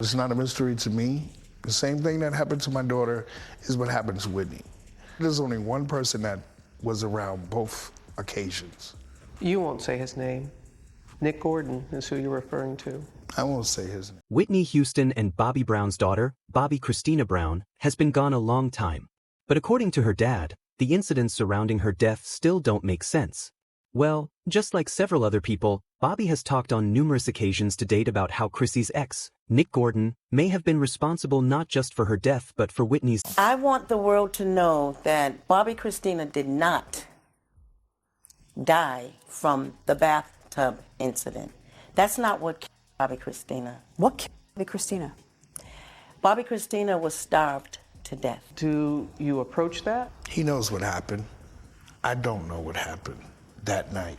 It's not a mystery to me. The same thing that happened to my daughter is what happened to Whitney. There's only one person that was around both occasions. You won't say his name. Nick Gordon is who you're referring to. I won't say his name. Whitney Houston and Bobbi Brown's daughter, Bobbi Kristina Brown, has been gone a long time. But according to her dad, the incidents surrounding her death still don't make sense. Well, just like several other people, Bobbi has talked on numerous occasions to date about how Chrissy's ex, Nick Gordon, may have been responsible not just for her death but for Whitney's. I want the world to know that Bobbi Kristina did not die from the bathtub incident. That's not what killed Bobbi Kristina. What killed Bobbi Kristina? Bobbi Kristina was starved to death. Do you approach that? He knows what happened. I don't know what happened that night,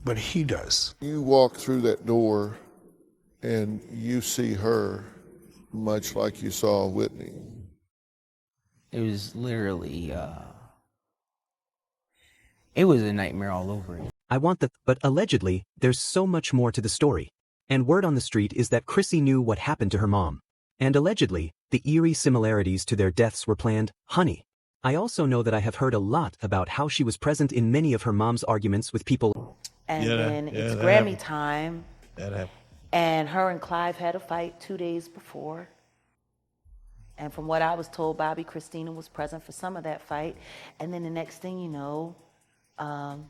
but he does. You walk through that door and you see her much like you saw Whitney. It was literally, it was a nightmare all over again. But allegedly, there's so much more to the story. And word on the street is that Chrissy knew what happened to her mom. And allegedly, the eerie similarities to their deaths were planned. Honey, I also know that I have heard a lot about how she was present in many of her mom's arguments with people. And then it's Grammy time. That happened. And her and Clive had a fight 2 days before. And from what I was told, Bobbi Kristina was present for some of that fight. And then the next thing you know,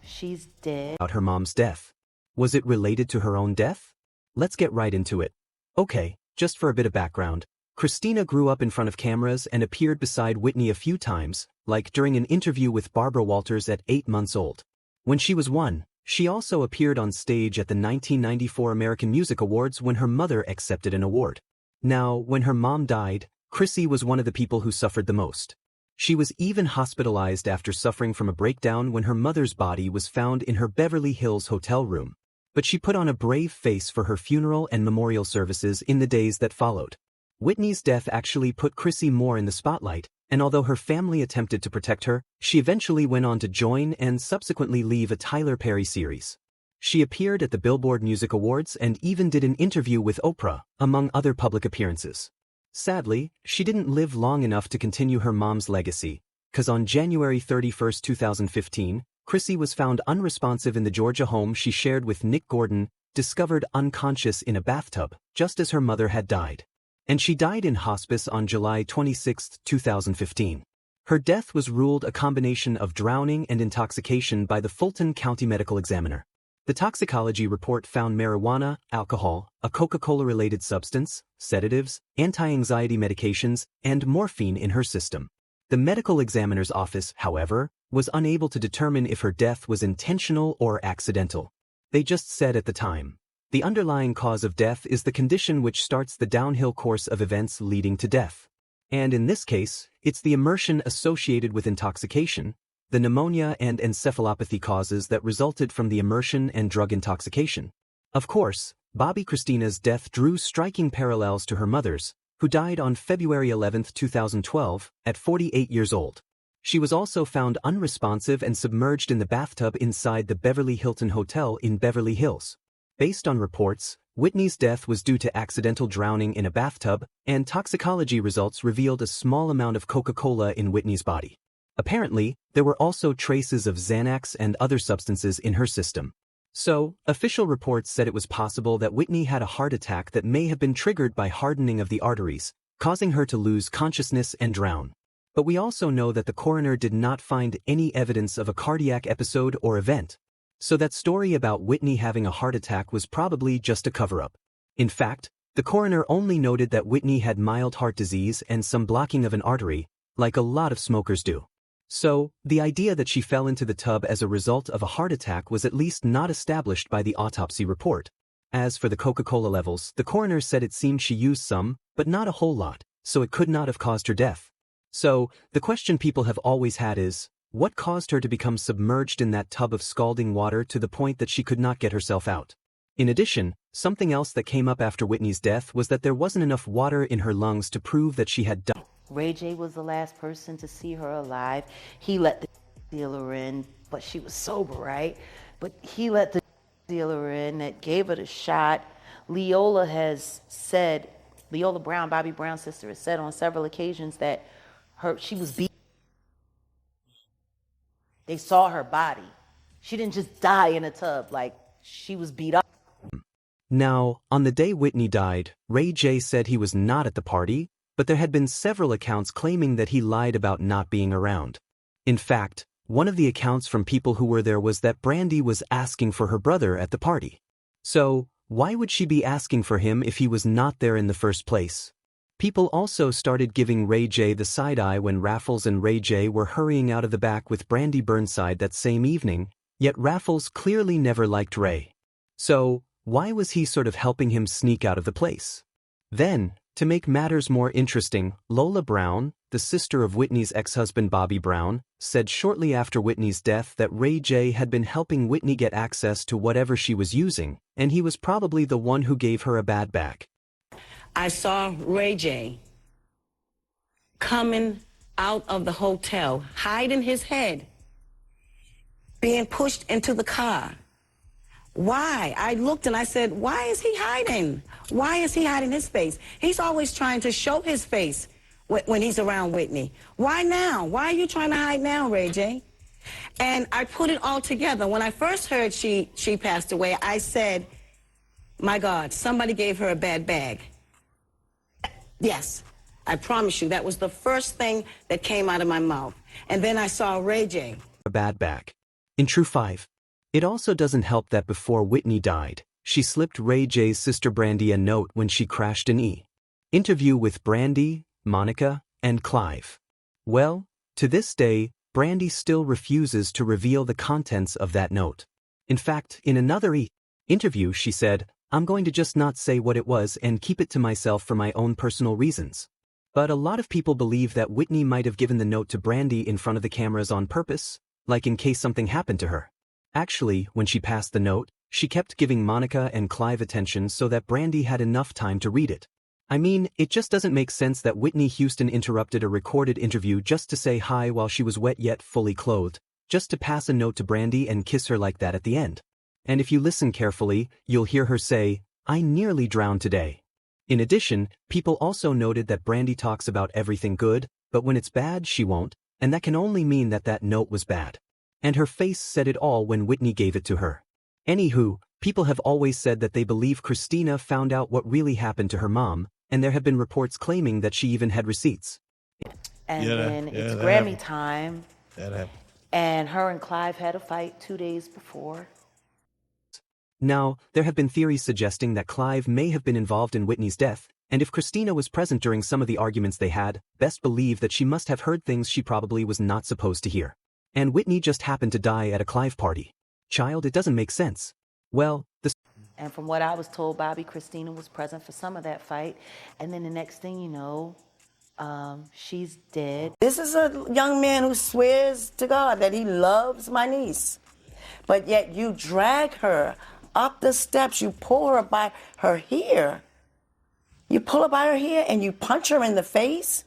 she's dead. About her mom's death. Was it related to her own death? Let's get right into it. Okay, just for a bit of background, Kristina grew up in front of cameras and appeared beside Whitney a few times, like during an interview with Barbara Walters at 8 months old. When she was 1, she also appeared on stage at the 1994 American Music Awards when her mother accepted an award. Now, when her mom died, Chrissy was one of the people who suffered the most. She was even hospitalized after suffering from a breakdown when her mother's body was found in her Beverly Hills hotel room. But she put on a brave face for her funeral and memorial services in the days that followed. Whitney's death actually put Chrissy more in the spotlight, and although her family attempted to protect her, she eventually went on to join and subsequently leave a Tyler Perry series. She appeared at the Billboard Music Awards and even did an interview with Oprah, among other public appearances. Sadly, she didn't live long enough to continue her mom's legacy, because on January 31, 2015, Chrissy was found unresponsive in the Georgia home she shared with Nick Gordon, discovered unconscious in a bathtub, just as her mother had died. And she died in hospice on July 26, 2015. Her death was ruled a combination of drowning and intoxication by the Fulton County Medical Examiner. The toxicology report found marijuana, alcohol, a Coca-Cola-related substance, sedatives, anti-anxiety medications, and morphine in her system. The medical examiner's office, however, was unable to determine if her death was intentional or accidental. They just said at the time, the underlying cause of death is the condition which starts the downhill course of events leading to death. And in this case, it's the immersion associated with intoxication, the pneumonia and encephalopathy causes that resulted from the immersion and drug intoxication. Of course, Bobbi Kristina's death drew striking parallels to her mother's, who died on February 11, 2012, at 48 years old. She was also found unresponsive and submerged in the bathtub inside the Beverly Hilton Hotel in Beverly Hills. Based on reports, Whitney's death was due to accidental drowning in a bathtub, and toxicology results revealed a small amount of Coca-Cola in Whitney's body. Apparently, there were also traces of Xanax and other substances in her system. So, official reports said it was possible that Whitney had a heart attack that may have been triggered by hardening of the arteries, causing her to lose consciousness and drown. But we also know that the coroner did not find any evidence of a cardiac episode or event. So that story about Whitney having a heart attack was probably just a cover-up. In fact, the coroner only noted that Whitney had mild heart disease and some blocking of an artery, like a lot of smokers do. So, the idea that she fell into the tub as a result of a heart attack was at least not established by the autopsy report. As for the Coca-Cola levels, the coroner said it seemed she used some, but not a whole lot, so it could not have caused her death. So, the question people have always had is, what caused her to become submerged in that tub of scalding water to the point that she could not get herself out? In addition, something else that came up after Whitney's death was that there wasn't enough water in her lungs to prove that she had died. Ray J was the last person to see her alive. He let the dealer in, but she was sober, right? But he let the dealer in that gave her the shot, Leola has said, Leola Brown, Bobbi Brown's sister, has said on several occasions that she was beat. They saw her body. She didn't just die in a tub, like she was beat up. Now, on the day Whitney died, Ray J said he was not at the party, but there had been several accounts claiming that he lied about not being around. In fact, one of the accounts from people who were there was that Brandy was asking for her brother at the party. So, why would she be asking for him if he was not there in the first place? People also started giving Ray J the side-eye when Raffles and Ray J were hurrying out of the back with Brandy Burnside that same evening, yet Raffles clearly never liked Ray. So, why was he sort of helping him sneak out of the place? Then, to make matters more interesting, Lola Brown, the sister of Whitney's ex-husband Bobbi Brown, said shortly after Whitney's death that Ray J had been helping Whitney get access to whatever she was using, and he was probably the one who gave her a bad back. I saw Ray J coming out of the hotel, hiding his head, being pushed into the car. Why? I looked and I said, why is he hiding? Why is he hiding his face? He's always trying to show his face when he's around Whitney. Why now? Why are you trying to hide now, Ray J? And I put it all together. When I first heard she passed away, I said, my God, somebody gave her a bad bag. Yes, I promise you, that was the first thing that came out of my mouth. And then I saw Ray J. A bad back. In True 5. It also doesn't help that before Whitney died, she slipped Ray J's sister Brandy a note when she crashed an interview with Brandy, Monica, and Clive. Well, to this day, Brandy still refuses to reveal the contents of that note. In fact, in another interview she said, I'm going to just not say what it was and keep it to myself for my own personal reasons. But a lot of people believe that Whitney might have given the note to Brandy in front of the cameras on purpose, like in case something happened to her. Actually, when she passed the note, she kept giving Monica and Clive attention so that Brandy had enough time to read it. I mean, it just doesn't make sense that Whitney Houston interrupted a recorded interview just to say hi while she was wet yet fully clothed, just to pass a note to Brandy and kiss her like that at the end. And if you listen carefully, you'll hear her say, I nearly drowned today. In addition, people also noted that Brandy talks about everything good, but when it's bad she won't, and that can only mean that that note was bad. And her face said it all when Whitney gave it to her. Anywho, people have always said that they believe Kristina found out what really happened to her mom, and there have been reports claiming that she even had receipts. And then it's Grammy time, and her and Clive had a fight 2 days before. Now, there have been theories suggesting that Clive may have been involved in Whitney's death, and if Kristina was present during some of the arguments they had, best believe that she must have heard things she probably was not supposed to hear. And Whitney just happened to die at a Clive party. Child, it doesn't make sense. Well, And from what I was told, Bobbi Kristina was present for some of that fight, and then the next thing you know, she's dead. This is a young man who swears to God that he loves my niece, but yet you drag her up the steps, you pull her by her hair. You pull her by her hair and you punch her in the face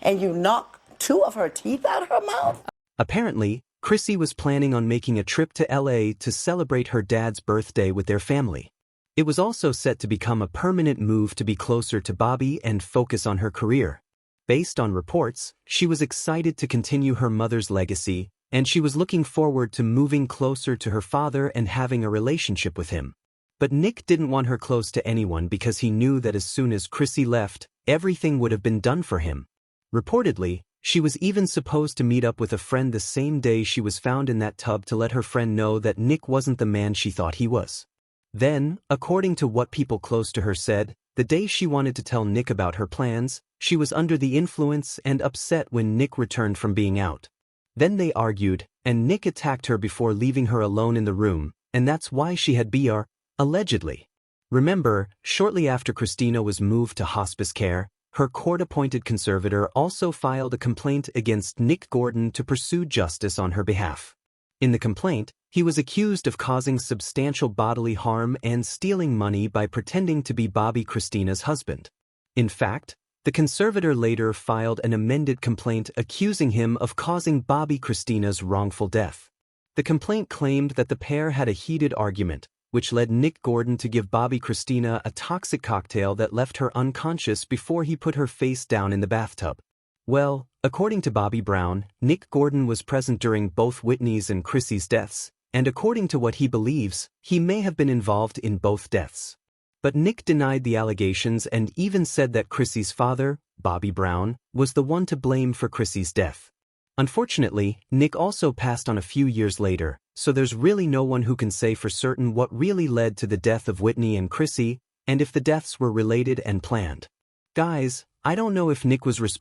and you knock 2 of her teeth out of her mouth. Apparently, Chrissy was planning on making a trip to LA to celebrate her dad's birthday with their family. It was also set to become a permanent move to be closer to Bobbi and focus on her career. Based on reports, she was excited to continue her mother's legacy, and she was looking forward to moving closer to her father and having a relationship with him. But Nick didn't want her close to anyone because he knew that as soon as Chrissy left, everything would have been done for him. Reportedly, she was even supposed to meet up with a friend the same day she was found in that tub to let her friend know that Nick wasn't the man she thought he was. Then, according to what people close to her said, the day she wanted to tell Nick about her plans, she was under the influence and upset when Nick returned from being out. Then they argued, and Nick attacked her before leaving her alone in the room, and that's why she had BR, allegedly. Remember, shortly after Kristina was moved to hospice care, her court-appointed conservator also filed a complaint against Nick Gordon to pursue justice on her behalf. In the complaint, he was accused of causing substantial bodily harm and stealing money by pretending to be Bobbi Kristina's husband. In fact, the conservator later filed an amended complaint accusing him of causing Bobbi Kristina's wrongful death. The complaint claimed that the pair had a heated argument, which led Nick Gordon to give Bobbi Kristina a toxic cocktail that left her unconscious before he put her face down in the bathtub. Well, according to Bobbi Brown, Nick Gordon was present during both Whitney's and Chrissy's deaths, and according to what he believes, he may have been involved in both deaths. But Nick denied the allegations and even said that Chrissy's father, Bobbi Brown, was the one to blame for Chrissy's death. Unfortunately, Nick also passed on a few years later, so there's really no one who can say for certain what really led to the death of Whitney and Chrissy, and if the deaths were related and planned. Guys, I don't know if Nick was responsible